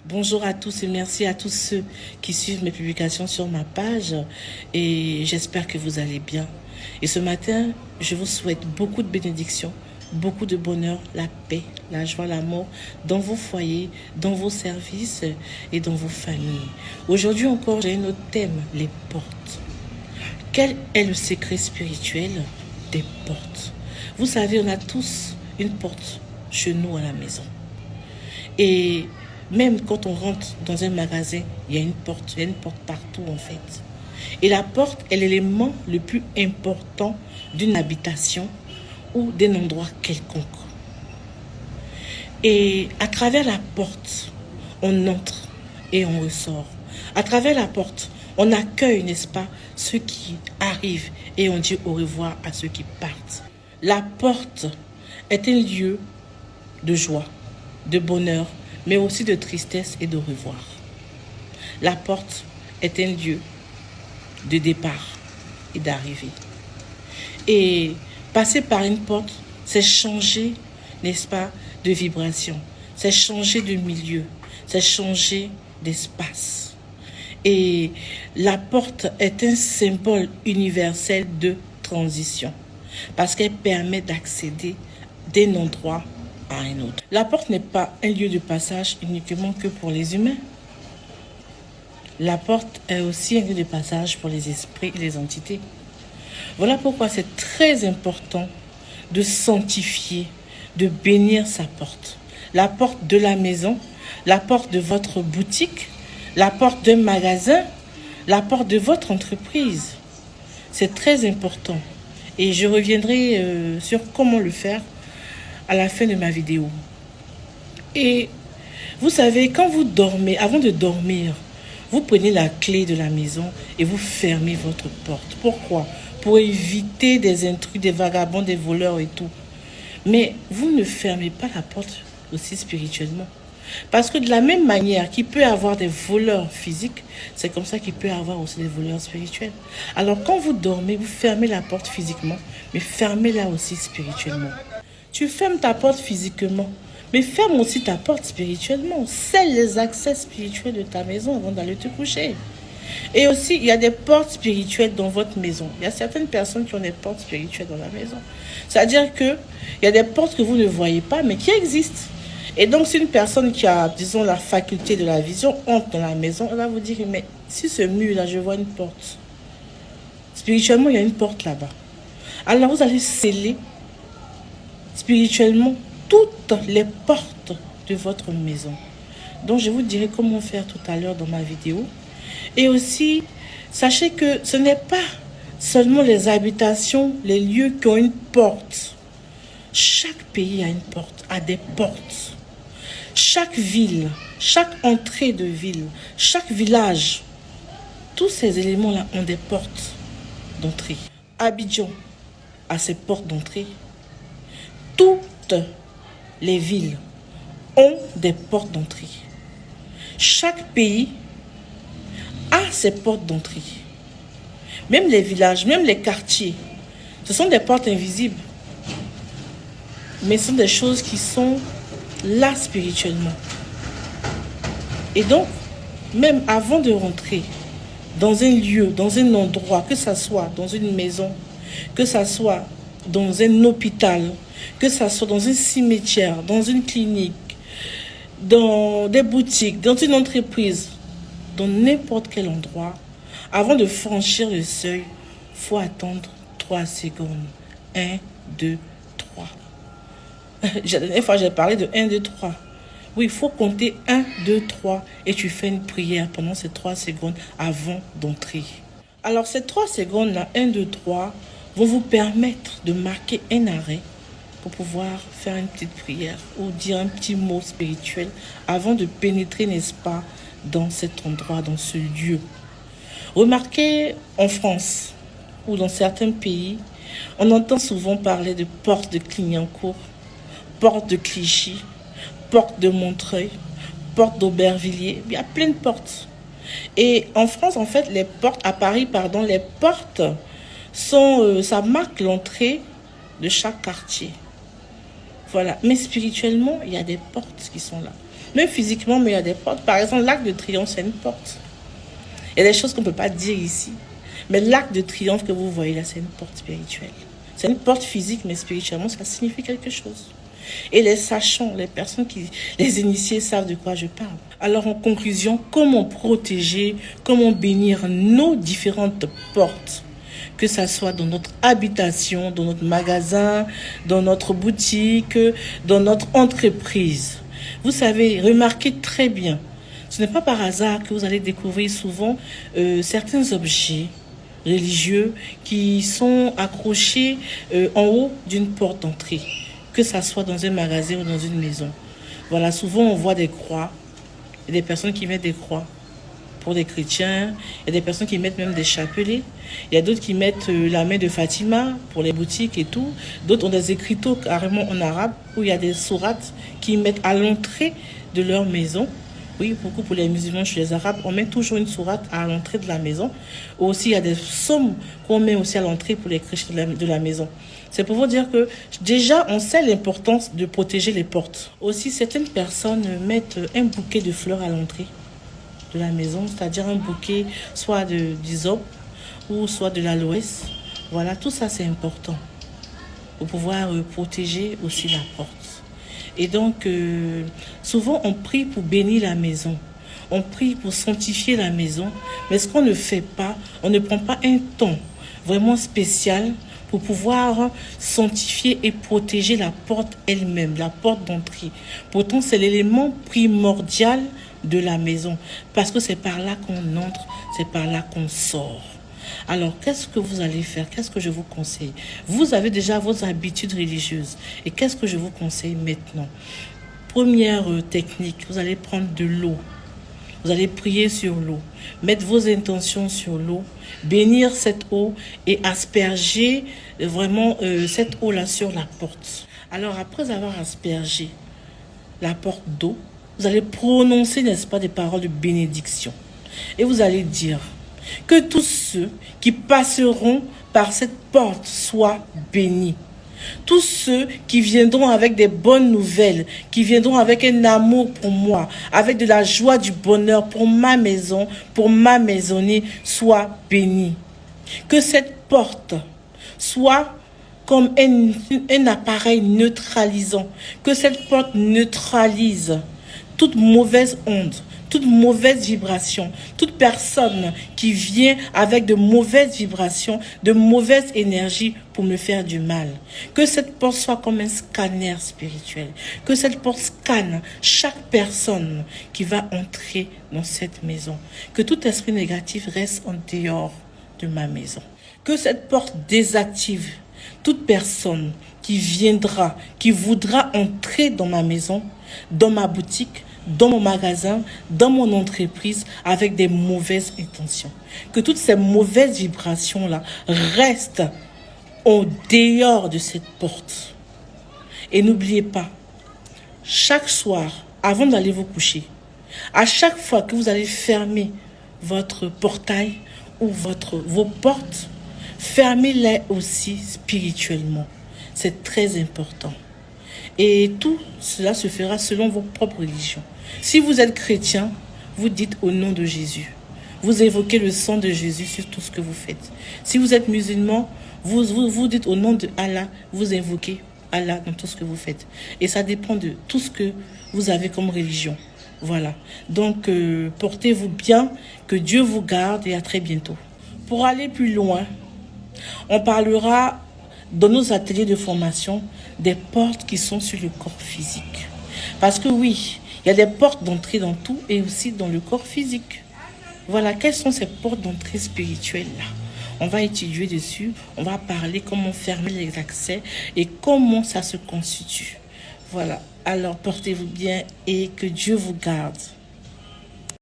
Bonjour à tous et merci à tous ceux qui suivent mes publications sur ma page et j'espère que vous allez bien. Et ce matin, je vous souhaite beaucoup de bénédictions, beaucoup de bonheur, la paix, la joie, l'amour dans vos foyers, dans vos services et dans vos familles. Aujourd'hui encore, j'ai un autre thème, les portes. Quel est le secret spirituel des portes? Vous savez, on a tous une porte chez nous à la maison. Et même quand on rentre dans un magasin, il y a une porte partout en fait. Et la porte est l'élément le plus important d'une habitation ou d'un endroit quelconque. Et à travers la porte, on entre et on ressort. À travers la porte, on accueille, n'est-ce pas, ceux qui arrivent et on dit au revoir à ceux qui partent. La porte est un lieu de joie, de bonheur, mais aussi de tristesse et de revoir. La porte est un lieu de départ et d'arrivée. Et passer par une porte, c'est changer, n'est-ce pas, de vibration, c'est changer de milieu, c'est changer d'espace. Et la porte est un symbole universel de transition, parce qu'elle permet d'accéder d'un endroit à un autre. La porte n'est pas un lieu de passage uniquement que pour les humains. La porte est aussi un lieu de passage pour les esprits et les entités. Voilà pourquoi c'est très important de sanctifier, de bénir sa porte. La porte de la maison, la porte de votre boutique, la porte d'un magasin, la porte de votre entreprise. C'est très important. Et je reviendrai sur comment le faire à la fin de ma vidéo. Et vous savez, quand vous dormez, avant de dormir, vous prenez la clé de la maison et vous fermez votre porte. Pourquoi? Pour éviter des intrus, des vagabonds, des voleurs et tout. Mais vous ne fermez pas la porte aussi spirituellement. Parce que de la même manière qu'il peut y avoir des voleurs physiques, c'est comme ça qu'il peut y avoir aussi des voleurs spirituels. Alors quand vous dormez, vous fermez la porte physiquement, mais fermez-la aussi spirituellement. Tu fermes ta porte physiquement, mais ferme aussi ta porte spirituellement. Scelle les accès spirituels de ta maison avant d'aller te coucher. Et aussi, il y a des portes spirituelles dans votre maison. Il y a certaines personnes qui ont des portes spirituelles dans la maison. C'est-à-dire qu'il y a des portes que vous ne voyez pas, mais qui existent. Et donc, si une personne qui a, disons, la faculté de la vision entre dans la maison, elle va vous dire, mais si ce mur-là, je vois une porte. Spirituellement, il y a une porte là-bas. Alors, vous allez sceller spirituellement toutes les portes de votre maison. Donc, je vous dirai comment faire tout à l'heure dans ma vidéo. Et aussi, sachez que ce n'est pas seulement les habitations, les lieux qui ont une porte. Chaque pays a une porte, a des portes. Chaque ville, chaque entrée de ville, chaque village, tous ces éléments-là ont des portes d'entrée. Abidjan a ses portes d'entrée. Toutes les villes ont des portes d'entrée. Chaque pays a ses portes d'entrée. Même les villages, même les quartiers, ce sont des portes invisibles. Mais ce sont des choses qui sont là spirituellement. Et donc, même avant de rentrer dans un lieu, dans un endroit, que ce soit dans une maison, que ce soit dans un hôpital, que ce soit dans un cimetière, dans une clinique, dans des boutiques, dans une entreprise, dans n'importe quel endroit, avant de franchir le seuil, il faut attendre 3 secondes. 1, 2, 3. La dernière fois, j'ai parlé de 1, 2, 3. Oui, il faut compter 1, 2, 3 et tu fais une prière pendant ces 3 secondes avant d'entrer. Alors, ces 3 secondes-là, 1, 2, 3, vont vous permettre de marquer un arrêt pour pouvoir faire une petite prière ou dire un petit mot spirituel avant de pénétrer, n'est-ce pas, dans cet endroit, dans ce lieu. Remarquez, en France ou dans certains pays, on entend souvent parler de porte de Clignancourt, porte de Clichy, porte de Montreuil, porte d'Aubervilliers. Il y a plein de portes. Et en France, en fait, les portes, à Paris, pardon, les portes sont, ça marque l'entrée de chaque quartier. Voilà. Mais spirituellement, il y a des portes qui sont là. Même physiquement, mais il y a des portes. Par exemple, l'Arc de Triomphe, c'est une porte. Il y a des choses qu'on ne peut pas dire ici. Mais l'Arc de Triomphe que vous voyez là, c'est une porte spirituelle. C'est une porte physique, mais spirituellement, ça signifie quelque chose. Et les sachants, les initiés savent de quoi je parle. Alors en conclusion, comment protéger, comment bénir nos différentes portes, que ça soit dans notre habitation, dans notre magasin, dans notre boutique, dans notre entreprise. Vous savez, remarquez très bien, ce n'est pas par hasard que vous allez découvrir souvent certains objets religieux qui sont accrochés en haut d'une porte d'entrée, que ça soit dans un magasin ou dans une maison. Voilà, souvent on voit des croix, il y a des personnes qui mettent des croix pour des chrétiens, il y a des personnes qui mettent même des chapelets, il y a d'autres qui mettent la main de Fatima pour les boutiques et tout, d'autres ont des écriteaux carrément en arabe, où il y a des sourates qui mettent à l'entrée de leur maison. Oui, beaucoup pour les musulmans, chez les arabes, on met toujours une sourate à l'entrée de la maison. Aussi, il y a des psaumes qu'on met aussi à l'entrée pour les chrétiens de la maison. C'est pour vous dire que déjà, on sait l'importance de protéger les portes. Aussi, certaines personnes mettent un bouquet de fleurs à l'entrée de la maison, c'est-à-dire un bouquet soit d'hysope ou soit de l'aloès. Voilà, tout ça, c'est important pour pouvoir protéger aussi la porte. Et donc, souvent, on prie pour bénir la maison. On prie pour sanctifier la maison. Mais ce qu'on ne fait pas, on ne prend pas un temps vraiment spécial pour pouvoir sanctifier et protéger la porte elle-même, la porte d'entrée. Pourtant, c'est l'élément primordial de la maison. Parce que c'est par là qu'on entre, c'est par là qu'on sort. Alors, qu'est-ce que vous allez faire? Qu'est-ce que je vous conseille? Vous avez déjà vos habitudes religieuses. Et qu'est-ce que je vous conseille maintenant? Première technique, vous allez prendre de l'eau. Vous allez prier sur l'eau. Mettre vos intentions sur l'eau. Bénir cette eau et asperger vraiment cette eau-là sur la porte. Alors, après avoir aspergé la porte d'eau, vous allez prononcer, n'est-ce pas, des paroles de bénédiction. Et vous allez dire que tous ceux qui passeront par cette porte soient bénis. Tous ceux qui viendront avec des bonnes nouvelles, qui viendront avec un amour pour moi, avec de la joie, du bonheur pour ma maison, pour ma maisonnée, soient bénis. Que cette porte soit comme un appareil neutralisant. Que cette porte neutralise toute mauvaise onde, toute mauvaise vibration, toute personne qui vient avec de mauvaises vibrations, de mauvaises énergies pour me faire du mal. Que cette porte soit comme un scanner spirituel. Que cette porte scanne chaque personne qui va entrer dans cette maison. Que tout esprit négatif reste en dehors de ma maison. Que cette porte désactive toute personne qui viendra, qui voudra entrer dans ma maison, dans ma boutique, dans mon magasin, dans mon entreprise, avec des mauvaises intentions. Que toutes ces mauvaises vibrations-là restent en dehors de cette porte. Et n'oubliez pas, chaque soir, avant d'aller vous coucher, à chaque fois que vous allez fermer votre portail ou vos portes, fermez-les aussi spirituellement. C'est très important. Et tout cela se fera selon vos propres religions. Si vous êtes chrétien, vous dites au nom de Jésus. Vous évoquez le sang de Jésus sur tout ce que vous faites. Si vous êtes musulman, vous dites au nom de Allah, vous invoquez Allah dans tout ce que vous faites. Et ça dépend de tout ce que vous avez comme religion. Voilà. Donc, portez-vous bien, que Dieu vous garde et à très bientôt. Pour aller plus loin, on parlera dans nos ateliers de formation des portes qui sont sur le corps physique. Parce que oui, il y a des portes d'entrée dans tout et aussi dans le corps physique. Voilà, quelles sont ces portes d'entrée spirituelles-là? On va étudier dessus, on va parler comment fermer les accès et comment ça se constitue. Voilà, alors portez-vous bien et que Dieu vous garde.